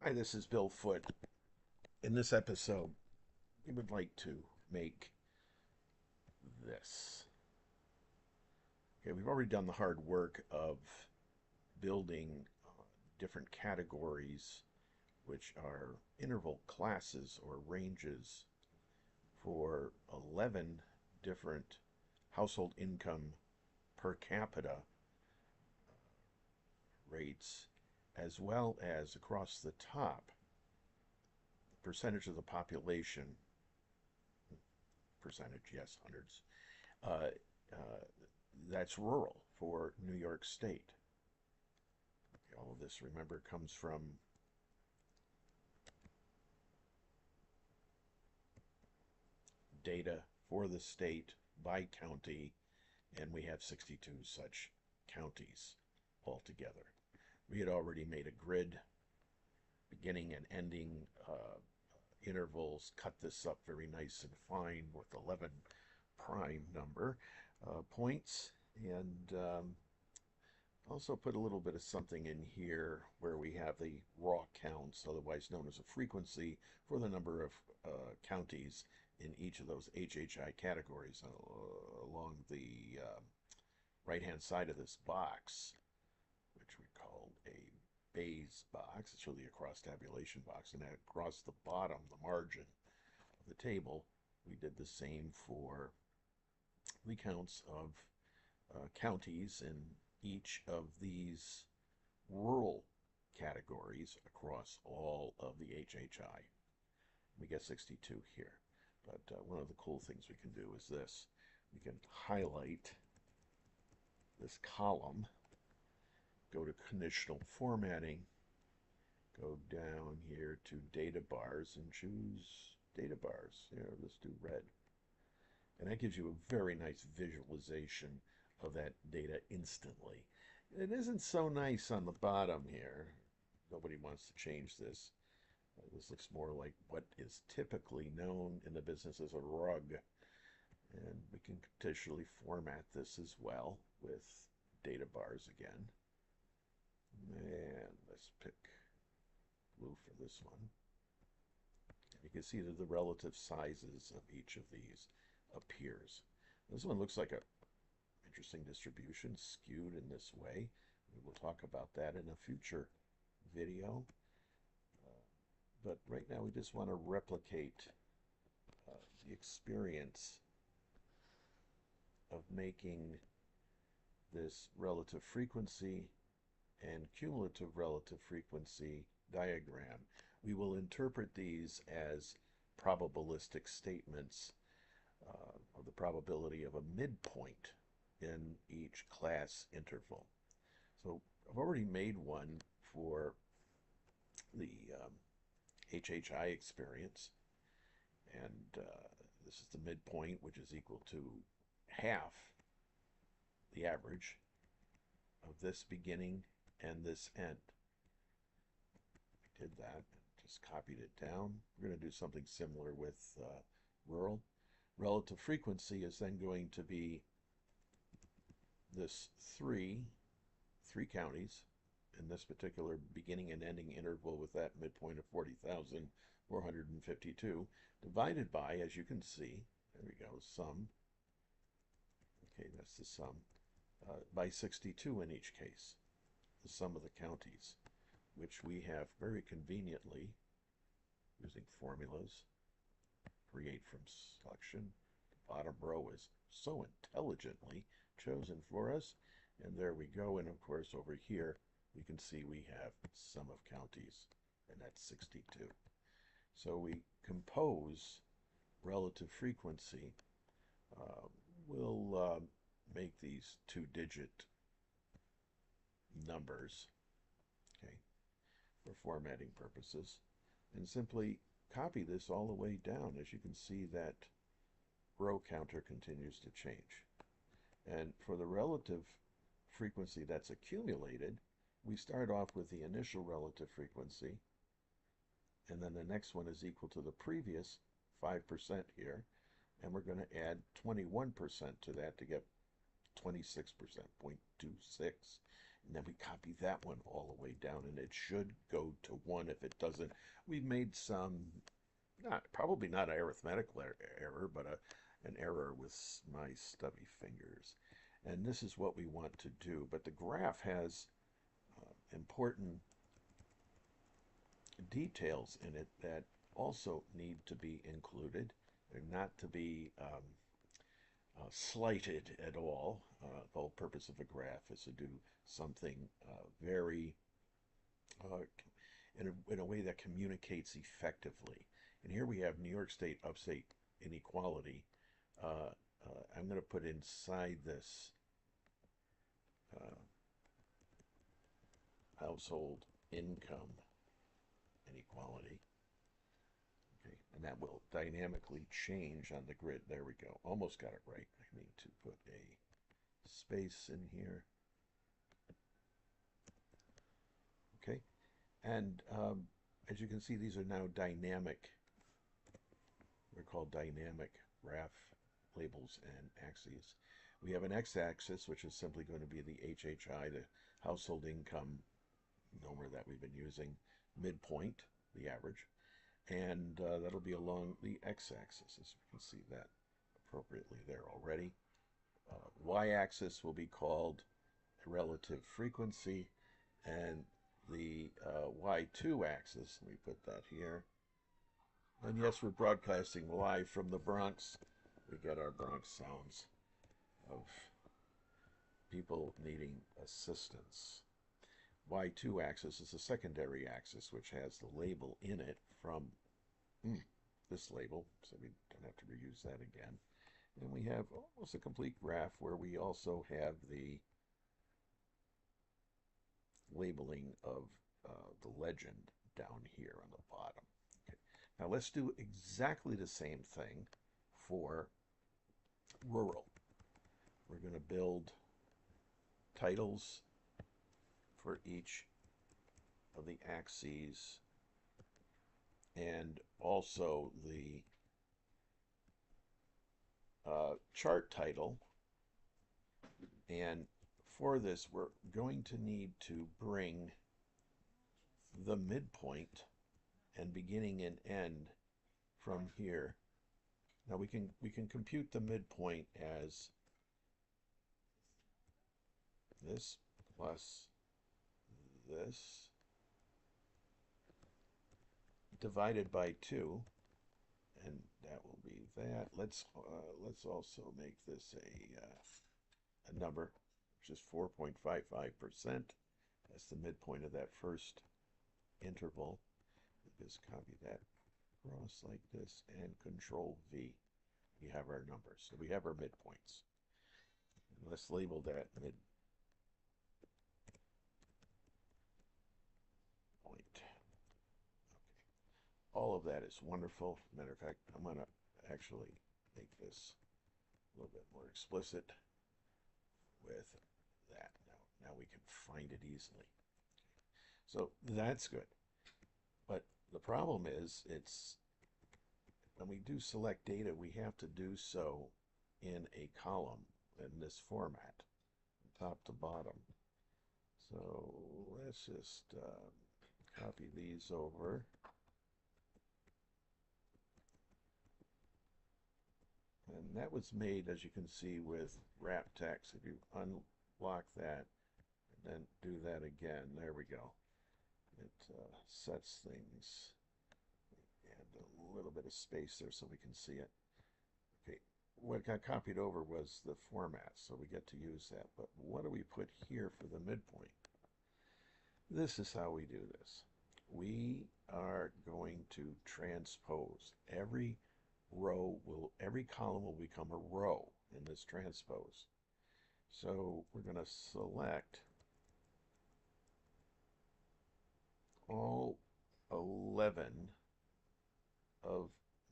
Hi, this is Bill Foote. In this episode, we would like to make this. Okay, we've already done the hard work of building different categories, which are interval classes or ranges for 11 different household income per capita rates, as well as across the top, percentage of the population, percentage, yes, hundreds, uh, uh, that's rural for New York State. All of this, remember, comes from data for the state by county, and we have 62 such counties altogether. We had already made a grid, beginning and ending intervals, cut this up very nice and fine with 11 prime number points, and also put a little bit of something in here where we have the raw counts, otherwise known as a frequency, for the number of counties in each of those HHI categories along the right-hand side of this box, which we call a Bayes box. It's really a cross-tabulation box. And across the bottom, the margin of the table, we did the same for the counts of counties in each of these rural categories across all of the HHI. We get 62 here. But one of the cool things we can do is this. We can highlight this column, go to conditional formatting, go down here to data bars and choose data bars. Here, let's do red. And that gives you a very nice visualization of that data instantly. It isn't so nice on the bottom here. Nobody wants to change this. This looks more like what is typically known in the business as a rug. And we can conditionally format this as well with data bars again. And let's pick blue for this one. You can see that the relative sizes of each of these appears. This one looks like a interesting distribution, skewed in this way. We will talk about that in a future video. But right now we just want to replicate the experience of making this relative frequency and cumulative relative frequency diagram. We will interpret these as probabilistic statements of the probability of a midpoint in each class interval. So I've already made one for the HHI experience, and this is the midpoint, which is equal to half the average of this beginning and this end. I did that, just copied it down. We're going to do something similar with rural. Relative frequency is then going to be this three counties in this particular beginning and ending interval with that midpoint of 40,452 divided by, as you can see, there we go, sum. Okay, that's the sum. By 62 in each case, the sum of the counties, which we have very conveniently, using formulas, create from selection. The bottom row is so intelligently chosen for us. And there we go. And of course, over here, we can see we have sum of counties, and that's 62. So we compose relative frequency. We'll make these two-digit numbers, okay, for formatting purposes, and simply copy this all the way down. As you can see, that row counter continues to change. And for the relative frequency that's accumulated, we start off with the initial relative frequency, and then the next one is equal to the previous 5% here, and we're going to add 21% to that to get 26%, 0.26. And then we copy that one all the way down, and it should go to 1. If it doesn't, we've made some, probably not an arithmetical error, but an error with my stubby fingers. And this is what we want to do. But the graph has important details in it that also need to be included. They're not to be slighted at all. The whole purpose of a graph is to do something very in a way that communicates effectively. And here we have New York State upstate inequality. I'm going to put inside this household income inequality. Okay, and that will dynamically change on the grid. There we go. Almost got it right. I need to put a space in here. Okay, and as you can see, these are now dynamic. They're called dynamic graph labels and axes. We have an x-axis, which is simply going to be the HHI, the household income number that we've been using, midpoint, the average, and that'll be along the x-axis, as you can see that appropriately there already. Y-axis will be called relative frequency, and the Y2 axis, let me put that here. And yes, we're broadcasting live from the Bronx. We get our Bronx sounds of people needing assistance. Y2 axis is the secondary axis, which has the label in it from this label, so we don't have to reuse that again. And we have almost a complete graph where we also have the labeling of the legend down here on the bottom. Okay. Now let's do exactly the same thing for rural. We're going to build titles for each of the axes and also the chart title. And for this, we're going to need to bring the midpoint and beginning and end from here. Now we can compute the midpoint as this plus this divided by 2, and that will be that. Let's also make this a number, which is 4.55%. That's the midpoint of that first interval. Just copy that across like this and Control V. We have our numbers. So we have our midpoints. And let's label that midpoint. Okay. All of that is wonderful. Matter of fact, I'm going to actually make this a little bit more explicit with that. Now we can find it easily. So that's good. But the problem is, when we do select data, we have to do so in a column in this format, top to bottom. So let's just copy these over. And that was made, as you can see, with wrap text. If you unlock that and then do that again, there we go. It sets things, and a little bit of space there so we can see it. Okay, what got copied over was the format, so we get to use that. But what do we put here for the midpoint? This is how we do this. We are going to transpose. Every column will become a row in this transpose. So we're going to select all 11 of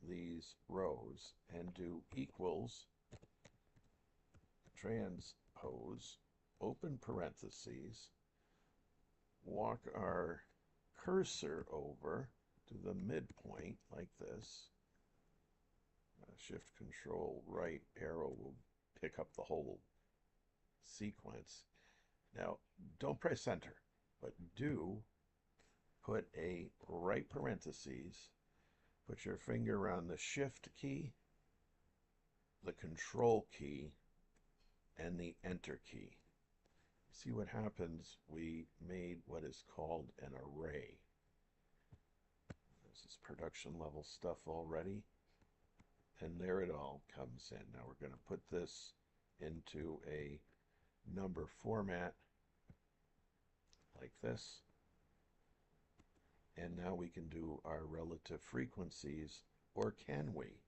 these rows and do equals transpose, open parentheses, walk our cursor over to the midpoint like this. Shift Control right arrow will pick up the whole sequence. Now, don't press enter, but do put a right parentheses, put your finger on the shift key, the control key, and the enter key. See what happens? We made what is called an array. This is production level stuff already. And there it all comes in. Now we're going to put this into a number format like this. And now we can do our relative frequencies, or can we?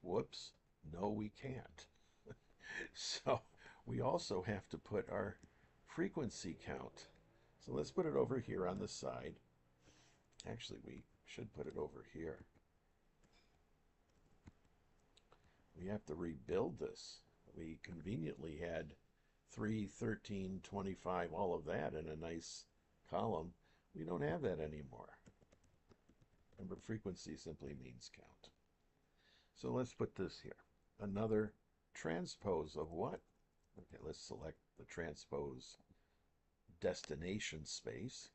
Whoops, no we can't. So we also have to put our frequency count. So let's put it over here on the side. Actually, we should put it over here. We have to rebuild this. We conveniently had 3, 13, 25, all of that in a nice column. We don't have that anymore. Remember, frequency simply means count. So let's put this here. Another transpose of what? Okay, let's select the transpose destination space.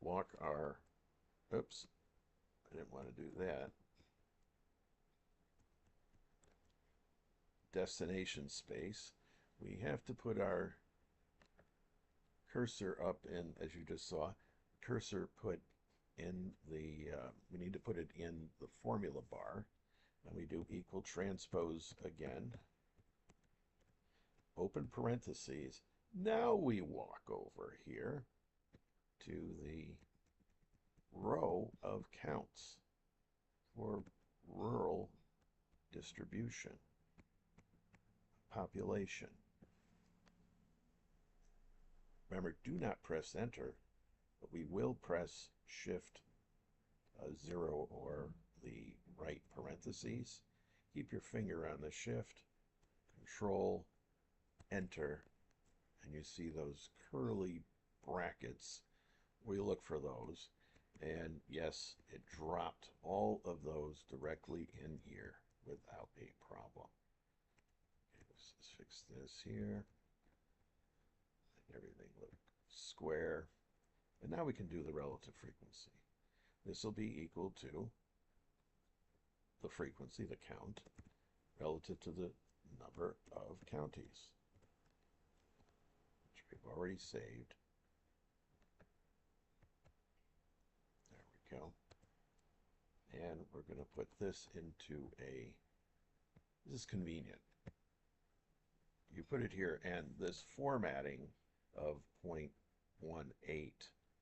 Walk our, oops, I didn't want to do that. Destination space. We have to put our cursor up in, as you just saw, cursor put in the, we need to put it in the formula bar. And we do equal transpose again. Open parentheses. Now we walk over here to the row of counts for rural distribution, population. Remember, do not press enter, but we will press shift 0 or the right parentheses. Keep your finger on the shift, control, enter, and you see those curly brackets. We look for those, and yes, it dropped all of those directly in here without a problem. Okay, let's just fix this here. Everything look square. And now we can do the relative frequency. This will be equal to the frequency, the count, relative to the number of counties, which we've already saved. There we go. And we're going to put this into a, this is convenient. You put it here, and this formatting of 0.18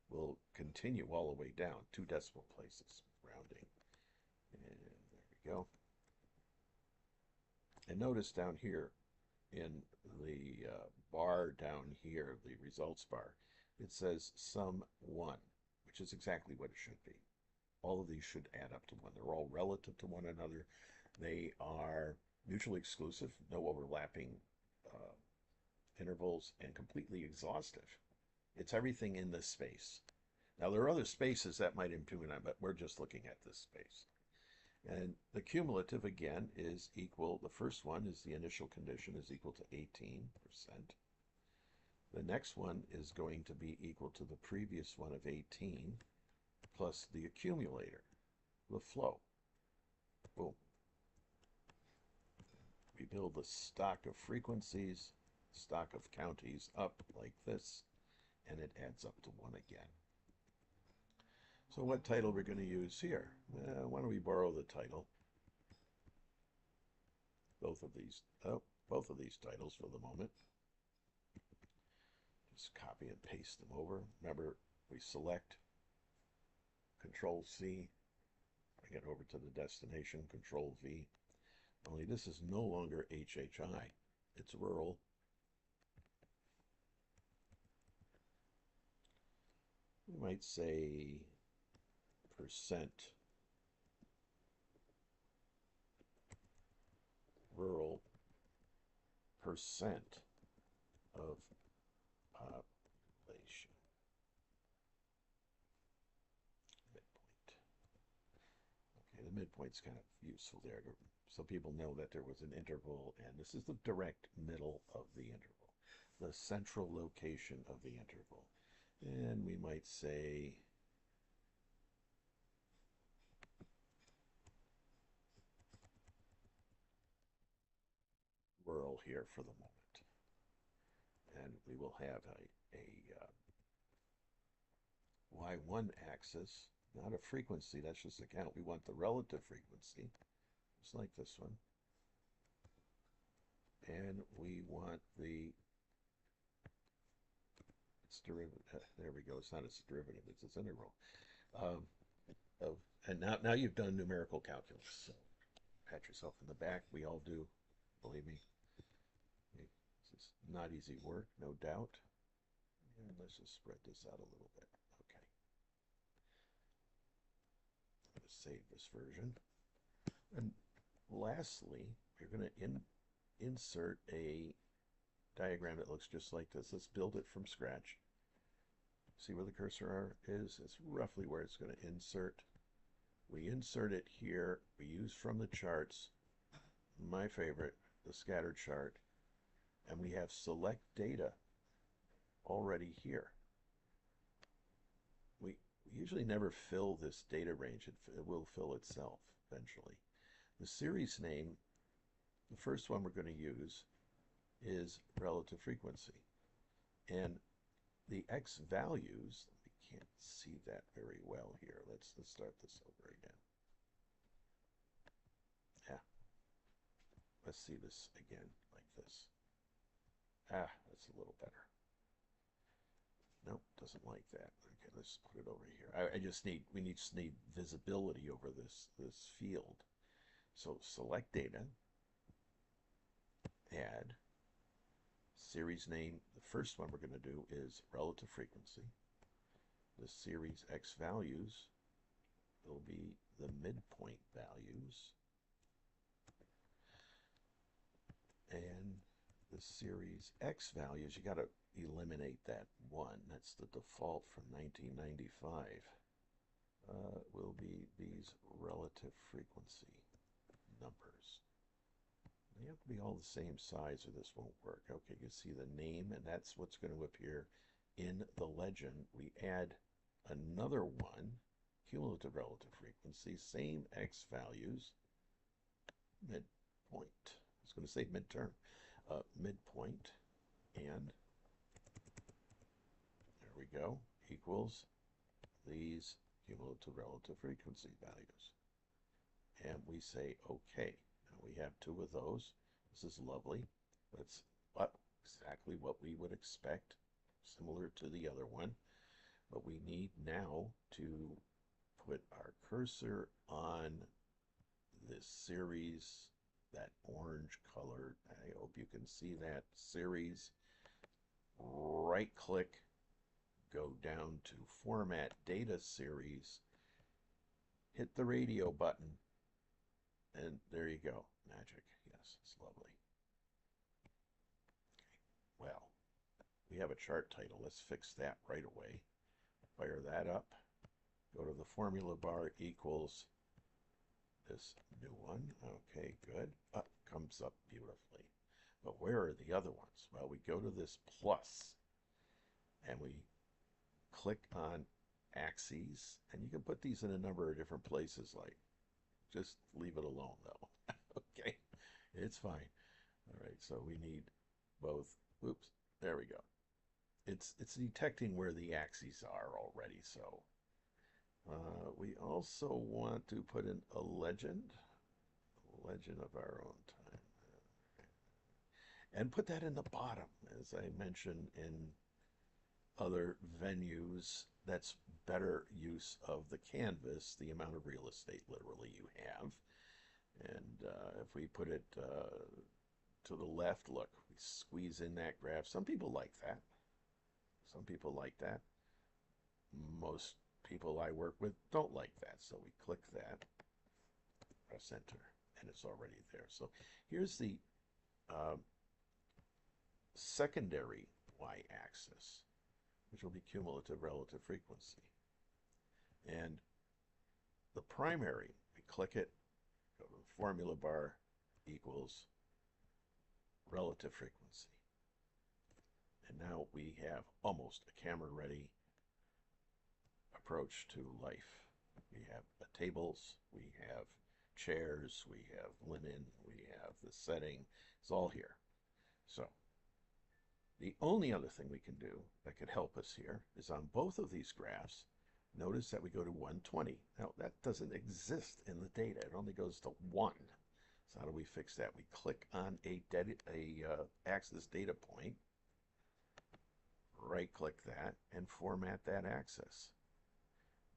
will continue all the way down, 2 decimal places, rounding. And there we go. And notice down here in the bar down here, the results bar, it says sum 1, which is exactly what it should be. All of these should add up to 1. They're all relative to one another. They are mutually exclusive, no overlapping intervals, and completely exhaustive. It's everything in this space. Now, there are other spaces that might impugn on, but we're just looking at this space. And the cumulative, again, is equal, the first one is the initial condition is equal to 18%. The next one is going to be equal to the previous one of 18 plus the accumulator, the flow. Boom. We build the stock of frequencies, stock of counties up like this, and it adds up to 1 again. So what title we're going to use here? Why don't we borrow the title? Both of these titles for the moment. Just copy and paste them over. Remember, we select Control C, bring it over to the destination, Control V. Only this is no longer HHI, it's rural. We might say percent rural, percent of population. Midpoint. Okay, the midpoint's kind of useful there, so people know that there was an interval, and this is the direct middle of the interval. the central location of the interval. And we might say rural here for the moment. And we will have a y1 axis, not a frequency, that's just a count. We want the relative frequency, just like this one. And we want the its derivative. There we go. It's not its derivative, it's its integral. Um, and now you've done numerical calculus. So pat yourself in the back. We all do, believe me. This is not easy work, no doubt. And let's just spread this out a little bit. Okay. I'm going to save this version. And lastly, you're going to insert a diagram that looks just like this. Let's build it from scratch. See where the cursor is? It's roughly where it's going to insert. We insert it here. We use from the charts, my favorite, the scatter chart, and we have select data already here. We usually never fill this data range. It will fill itself eventually. The series name, the first one we're going to use, is relative frequency. And the x values, we can't see that very well here. Let's start this over again. Yeah. Let's see this again like this. That's a little better. Nope, doesn't like that. Okay, let's put it over here. We just need visibility over this field. So select data, add, series name. The first one we're going to do is relative frequency. The series x values will be the midpoint values. And the series x values, you got to eliminate that 1. That's the default from 1995. Will be these relative frequency numbers. They have to be all the same size or this won't work. Okay, you see the name, and that's what's going to appear in the legend. We add another 1, cumulative relative frequency, same x values, midpoint. I was going to say midterm. Midpoint, and there we go, equals these cumulative relative frequency values. And we say OK. Now we have 2 of those. This is lovely. That's exactly what we would expect, similar to the other one. But we need now to put our cursor on this series, that orange color. I hope you can see that series. Right click, go down to Format Data Series, hit the radio button, and there you go. Magic. Yes, it's lovely. Okay. Well, we have a chart title. Let's fix that right away. Fire that up. Go to the formula bar equals this new one. Okay, good. Up comes up beautifully. But where are the other ones? Well, we go to this plus, and we click on axes, and you can put these in a number of different places, like just leave it alone though. Okay, it's fine. All right, so we need both. Oops, there we go. It's detecting where the axes are already, so we also want to put in a legend of our own time, and put that in the bottom, as I mentioned in other venues. That's better use of the canvas, the amount of real estate literally you have. And if we put it to the left, look, we squeeze in that graph. Some people like that. Some people like that. Most people I work with don't like that. So we click that, press enter, and it's already there. So here's the secondary y-axis, which will be cumulative relative frequency. And the primary, we click it, go to the formula bar, equals relative frequency. And now we have almost a camera-ready approach to life. We have tables, we have chairs, we have linen, we have the setting. It's all here. So the only other thing we can do that could help us here is on both of these graphs, notice that we go to 120. Now that doesn't exist in the data. It only goes to 1. So how do we fix that? We click on a axis data point, right click that, and format that axis.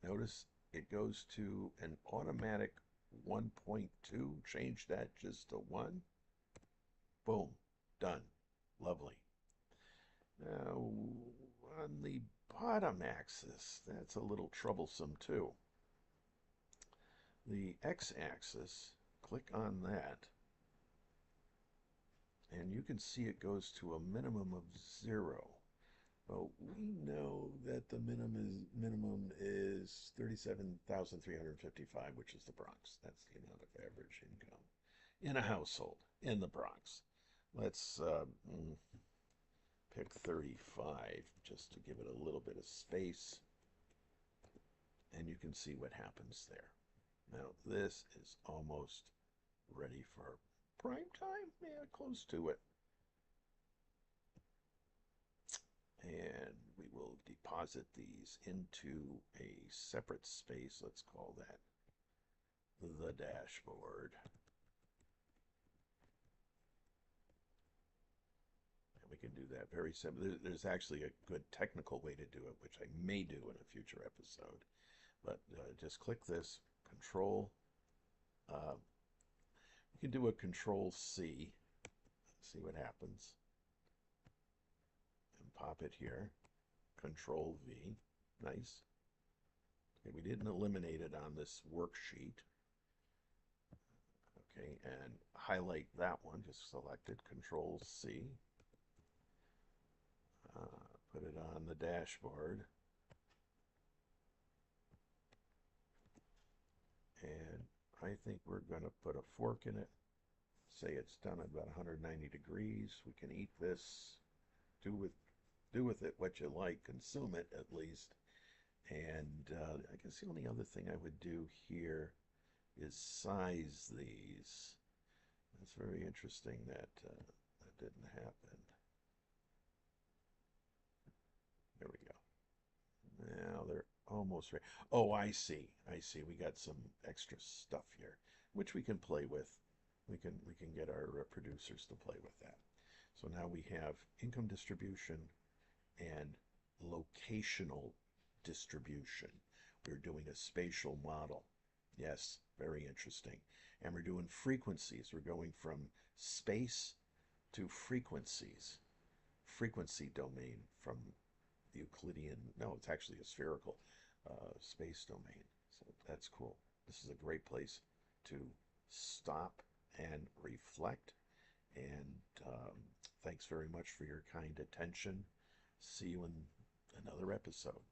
Notice it goes to an automatic 1.2. Change that just to 1. Boom. Done. Lovely. Now, on the bottom axis, that's a little troublesome too. The x-axis, click on that, and you can see it goes to a minimum of 0. Well, we know that the minimum is 37,355, which is the Bronx. That's the amount of average income in a household in the Bronx. Let's pick 35 just to give it a little bit of space, and you can see what happens there. Now this is almost ready for prime time. Yeah, close to it. And we will deposit these into a separate space. Let's call that the dashboard. And we can do that very simply. There's actually a good technical way to do it, which I may do in a future episode. But just click this, Control. You can do a Control C. See what happens. Pop it here, Control V, nice. Okay, we didn't eliminate it on this worksheet. Okay, and highlight that one, just select it, Control C. Put it on the dashboard. And I think we're going to put a fork in it. Say it's done at about 190 degrees. We can eat this, do with it what you like, consume it at least. And I guess the only other thing I would do here is size these. It's very interesting that that didn't happen. There we go. Now they're almost ready. Oh, I see. I see. We got some extra stuff here, which we can play with. We can get our producers to play with that. So now we have income distribution and locational distribution. We're doing a spatial model. Yes, very interesting. And we're doing frequencies. We're going from space to frequencies. Frequency domain from the Euclidean, no, it's actually a spherical space domain. So that's cool. This is a great place to stop and reflect. And thanks very much for your kind attention. See you in another episode.